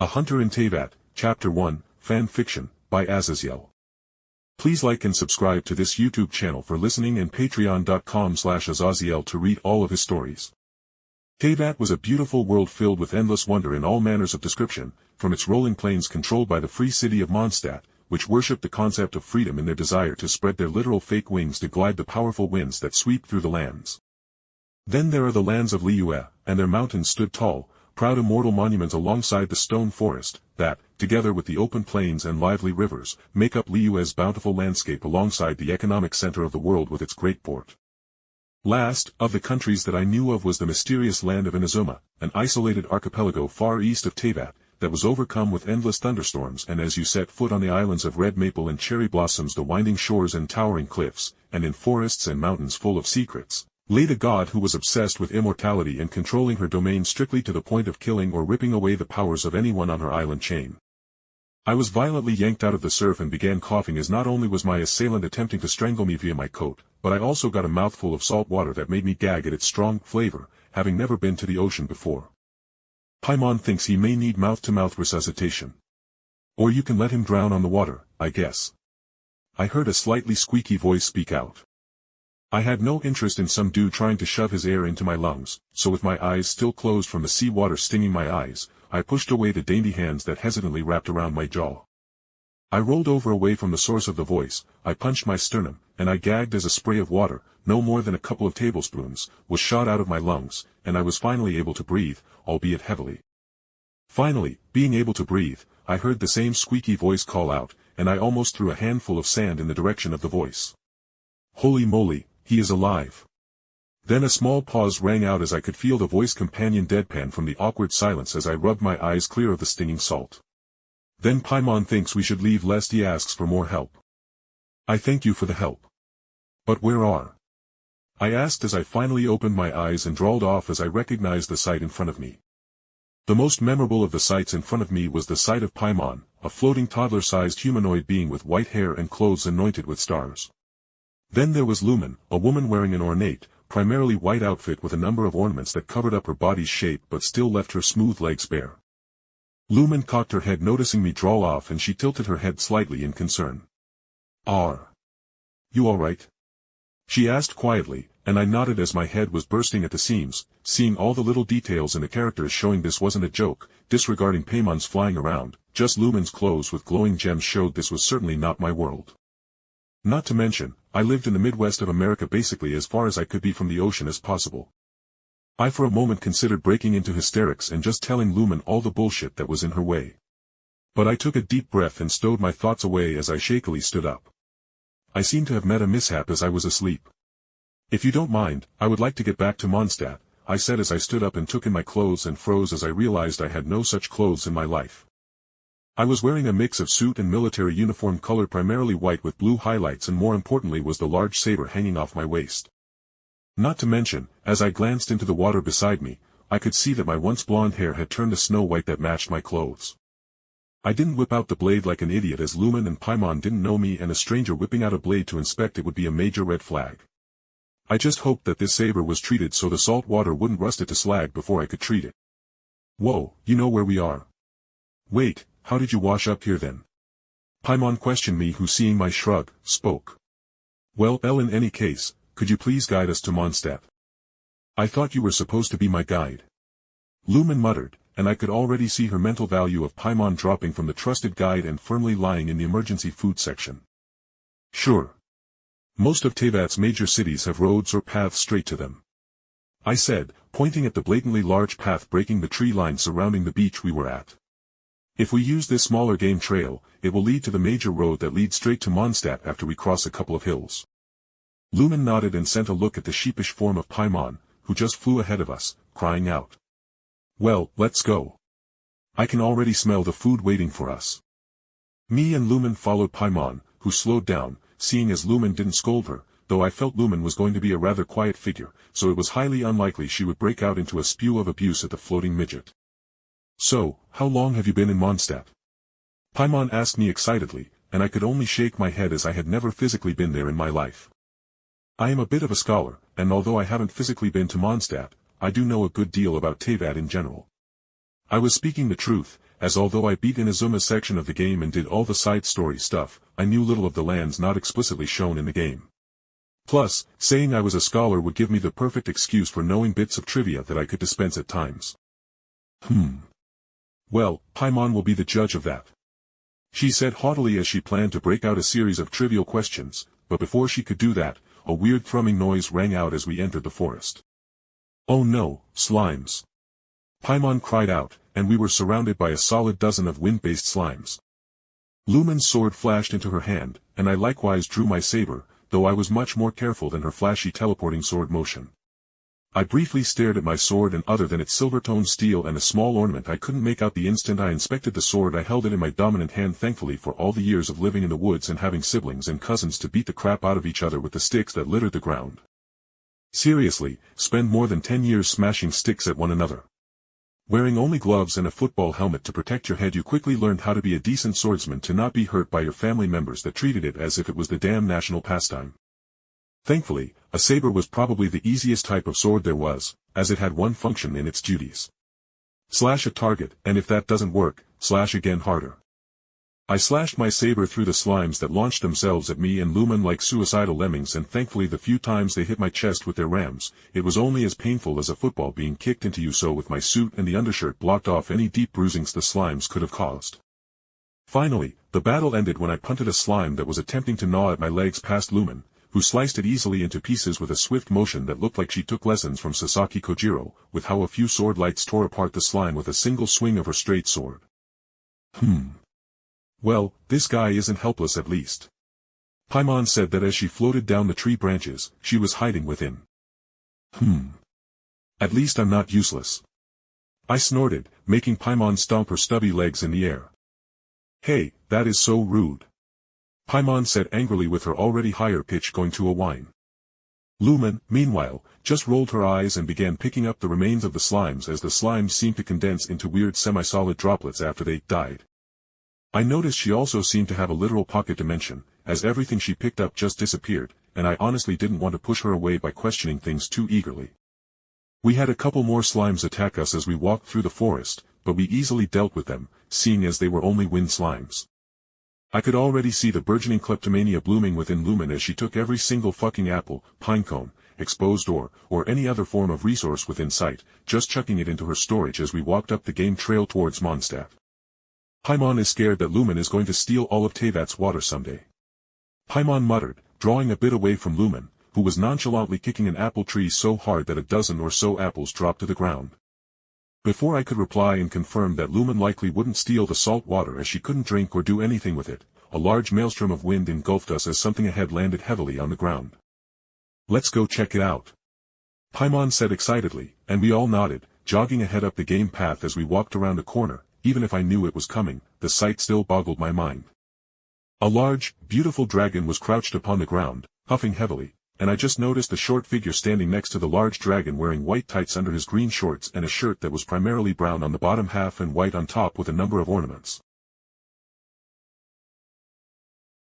A Hunter in Teyvat, Chapter 1, Fan Fiction, by Azazyel. Please like and subscribe to this YouTube channel for listening and patreon.com/Azazyel to read all of his stories. Teyvat was a beautiful world filled with endless wonder in all manners of description, from its rolling plains controlled by the free city of Mondstadt, which worshipped the concept of freedom in their desire to spread their literal fake wings to glide the powerful winds that sweep through the lands. Then there are the lands of Liyue, and their mountains stood tall, proud immortal monuments alongside the stone forest, that, together with the open plains and lively rivers, make up Liyue's bountiful landscape alongside the economic center of the world with its great port. Last, of the countries that I knew of was the mysterious land of Inazuma, an isolated archipelago far east of Teyvat, that was overcome with endless thunderstorms, and as you set foot on the islands of red maple and cherry blossoms, the winding shores and towering cliffs, and in forests and mountains full of secrets, lay the god who was obsessed with immortality and controlling her domain strictly to the point of killing or ripping away the powers of anyone on her island chain. I was violently yanked out of the surf and began coughing, as not only was my assailant attempting to strangle me via my coat, but I also got a mouthful of salt water that made me gag at its strong flavor, having never been to the ocean before. Paimon thinks he may need mouth-to-mouth resuscitation. Or you can let him drown on the water, I guess. I heard a slightly squeaky voice speak out. I had no interest in some dude trying to shove his air into my lungs, so with my eyes still closed from the sea water stinging my eyes, I pushed away the dainty hands that hesitantly wrapped around my jaw. I rolled over away from the source of the voice, I punched my sternum, and I gagged as a spray of water, no more than a couple of tablespoons, was shot out of my lungs, and I was finally able to breathe, albeit heavily. Finally, being able to breathe, I heard the same squeaky voice call out, and I almost threw a handful of sand in the direction of the voice. Holy moly, he is alive. Then a small pause rang out as I could feel the voice companion deadpan from the awkward silence as I rubbed my eyes clear of the stinging salt. Then Paimon thinks we should leave lest he asks for more help. I thank you for the help. But where are? I asked as I finally opened my eyes and drawled off as I recognized the sight in front of me. The most memorable of the sights in front of me was the sight of Paimon, a floating toddler-sized humanoid being with white hair and clothes anointed with stars. Then there was Lumen, a woman wearing an ornate, primarily white outfit with a number of ornaments that covered up her body's shape but still left her smooth legs bare. Lumen cocked her head noticing me drawl off, and she tilted her head slightly in concern. "Are you all right?" she asked quietly, and I nodded as my head was bursting at the seams, seeing all the little details in the characters showing this wasn't a joke, disregarding Paimon's flying around, just Lumen's clothes with glowing gems showed this was certainly not my world. Not to mention, I lived in the Midwest of America, basically as far as I could be from the ocean as possible. I for a moment considered breaking into hysterics and just telling Lumen all the bullshit that was in her way. But I took a deep breath and stowed my thoughts away as I shakily stood up. I seemed to have met a mishap as I was asleep. "If you don't mind, I would like to get back to Mondstadt," I said as I stood up and took in my clothes and froze as I realized I had no such clothes in my life. I was wearing a mix of suit and military uniform colored primarily white with blue highlights, and more importantly was the large saber hanging off my waist. Not to mention, as I glanced into the water beside me, I could see that my once blonde hair had turned to snow white that matched my clothes. I didn't whip out the blade like an idiot, as Lumen and Paimon didn't know me, and a stranger whipping out a blade to inspect it would be a major red flag. I just hoped that this saber was treated so the salt water wouldn't rust it to slag before I could treat it. "Whoa, you know where we are?" "Wait, how did you wash up here then?" Paimon questioned me, who, seeing my shrug, spoke. "Well, in any case, could you please guide us to Mondstadt?" "I thought you were supposed to be my guide," Lumen muttered, and I could already see her mental value of Paimon dropping from the trusted guide and firmly lying in the emergency food section. "Sure. Most of Teyvat's major cities have roads or paths straight to them," I said, pointing at the blatantly large path breaking the tree line surrounding the beach we were at. "If we use this smaller game trail, it will lead to the major road that leads straight to Mondstadt after we cross a couple of hills." Lumen nodded and sent a look at the sheepish form of Paimon, who just flew ahead of us, crying out, "Well, let's go. I can already smell the food waiting for us." Me and Lumen followed Paimon, who slowed down, seeing as Lumen didn't scold her, though I felt Lumen was going to be a rather quiet figure, so it was highly unlikely she would break out into a spew of abuse at the floating midget. "So, how long have you been in Mondstadt?" Paimon asked me excitedly, and I could only shake my head as I had never physically been there in my life. I am a bit of a scholar, and although I haven't physically been to Mondstadt, I do know a good deal about Teyvat in general. I was speaking the truth, as although I beat Inazuma's section of the game and did all the side story stuff, I knew little of the lands not explicitly shown in the game. Plus, saying I was a scholar would give me the perfect excuse for knowing bits of trivia that I could dispense at times. Well, Paimon will be the judge of that, she said haughtily as she planned to break out a series of trivial questions, but before she could do that, a weird thrumming noise rang out as we entered the forest. Oh no, slimes! Paimon cried out, and we were surrounded by a solid dozen of wind-based slimes. Lumen's sword flashed into her hand, and I likewise drew my saber, though I was much more careful than her flashy teleporting sword motion. I briefly stared at my sword, and other than its silver-toned steel and a small ornament I couldn't make out the instant I inspected the sword. I held it in my dominant hand thankfully for all the years of living in the woods and having siblings and cousins to beat the crap out of each other with the sticks that littered the ground. Seriously, spend more than 10 years smashing sticks at one another. Wearing only gloves and a football helmet to protect your head, you quickly learned how to be a decent swordsman, to not be hurt by your family members that treated it as if it was the damn national pastime. Thankfully, a saber was probably the easiest type of sword there was, as it had one function in its duties. Slash a target, and if that doesn't work, slash again harder. I slashed my saber through the slimes that launched themselves at me and Lumen like suicidal lemmings, and thankfully the few times they hit my chest with their rams, it was only as painful as a football being kicked into you, so with my suit and the undershirt blocked off any deep bruisings the slimes could have caused. Finally, the battle ended when I punted a slime that was attempting to gnaw at my legs past Lumen, who sliced it easily into pieces with a swift motion that looked like she took lessons from Sasaki Kojiro, with how a few sword lights tore apart the slime with a single swing of her straight sword. Well, this guy isn't helpless at least. Paimon said that as she floated down the tree branches, she was hiding within. At least I'm not useless, I snorted, making Paimon stomp her stubby legs in the air. Hey, that is so rude, Paimon said angrily, with her already higher pitch going to a whine. Lumen, meanwhile, just rolled her eyes and began picking up the remains of the slimes as the slimes seemed to condense into weird semi-solid droplets after they died. I noticed she also seemed to have a literal pocket dimension, as everything she picked up just disappeared, and I honestly didn't want to push her away by questioning things too eagerly. We had a couple more slimes attack us as we walked through the forest, but we easily dealt with them, seeing as they were only wind slimes. I could already see the burgeoning kleptomania blooming within Lumen as she took every single fucking apple, pinecone, exposed ore, or any other form of resource within sight, just chucking it into her storage as we walked up the game trail towards Mondstadt. Paimon is scared that Lumen is going to steal all of Teyvat's water someday, Paimon muttered, drawing a bit away from Lumen, who was nonchalantly kicking an apple tree so hard that a dozen or so apples dropped to the ground. Before I could reply and confirm that Lumen likely wouldn't steal the salt water as she couldn't drink or do anything with it, a large maelstrom of wind engulfed us as something ahead landed heavily on the ground. Let's go check it out, Paimon said excitedly, and we all nodded, jogging ahead up the game path as we walked around a corner. Even if I knew it was coming, the sight still boggled my mind. A large, beautiful dragon was crouched upon the ground, puffing heavily, and I just noticed a short figure standing next to the large dragon wearing white tights under his green shorts and a shirt that was primarily brown on the bottom half and white on top with a number of ornaments.